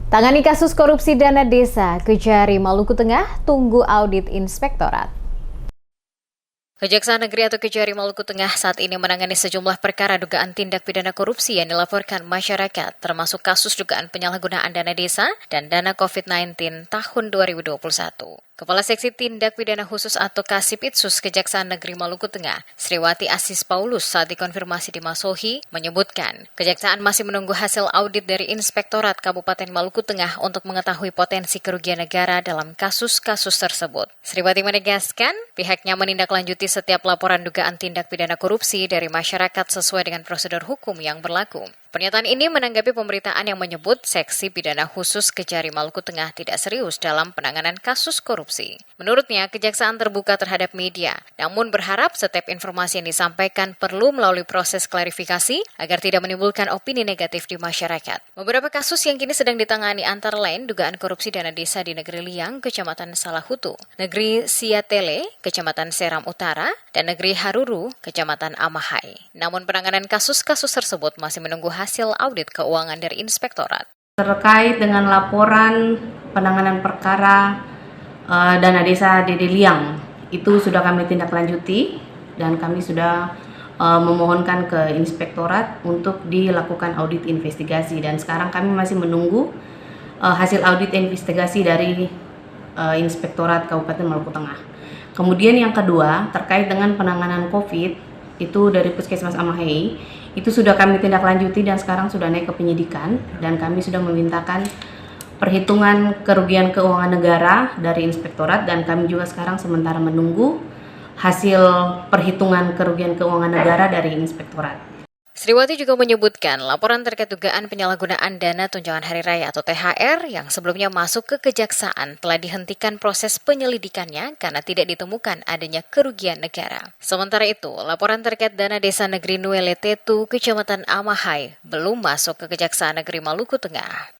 Tangani kasus korupsi dana desa, Kejari Maluku Tengah, tunggu audit inspektorat. Kejaksaan Negeri atau Kejari Maluku Tengah saat ini menangani sejumlah perkara dugaan tindak pidana korupsi yang dilaporkan masyarakat, termasuk kasus dugaan penyalahgunaan dana desa dan dana COVID-19 tahun 2021. Kepala Seksi Tindak Pidana Khusus atau Kasipitsus Kejaksaan Negeri Maluku Tengah, Sriwati Asis Paulus saat dikonfirmasi di Masohi, menyebutkan Kejaksaan masih menunggu hasil audit dari Inspektorat Kabupaten Maluku Tengah untuk mengetahui potensi kerugian negara dalam kasus-kasus tersebut. Sriwati menegaskan, pihaknya menindaklanjuti setiap laporan dugaan tindak pidana korupsi dari masyarakat sesuai dengan prosedur hukum yang berlaku. Pernyataan ini menanggapi pemberitaan yang menyebut Seksi Pidana Khusus Kejari Maluku Tengah tidak serius dalam penanganan kasus korupsi. Menurutnya, Kejaksaan terbuka terhadap media, namun berharap setiap informasi yang disampaikan perlu melalui proses klarifikasi agar tidak menimbulkan opini negatif di masyarakat. Beberapa kasus yang kini sedang ditangani antara lain dugaan korupsi dana desa di Negeri Liang, Kecamatan Salahutu, Negeri Siatele, Kecamatan Seram Utara, dan Negeri Haruru, Kecamatan Amahai. Namun penanganan kasus-kasus tersebut masih menunggu hasil audit keuangan dari Inspektorat. Terkait dengan laporan penanganan perkara dana desa di Liang, itu sudah kami tindak lanjuti dan kami sudah memohonkan ke Inspektorat untuk dilakukan audit investigasi, dan sekarang kami masih menunggu hasil audit investigasi dari Inspektorat Kabupaten Maluku Tengah. Kemudian yang kedua, terkait dengan penanganan COVID, itu dari Puskesmas Amahai, itu sudah kami tindak lanjuti dan sekarang sudah naik ke penyidikan, dan kami sudah memintakan perhitungan kerugian keuangan negara dari Inspektorat, dan kami juga sekarang sementara menunggu hasil perhitungan kerugian keuangan negara dari Inspektorat. Sriwati juga menyebutkan laporan terkait dugaan penyalahgunaan dana tunjangan hari raya atau THR yang sebelumnya masuk ke Kejaksaan telah dihentikan proses penyelidikannya karena tidak ditemukan adanya kerugian negara. Sementara itu, laporan terkait dana desa Negeri Nuele Tetu, Kecamatan Amahai, belum masuk ke Kejaksaan Negeri Maluku Tengah.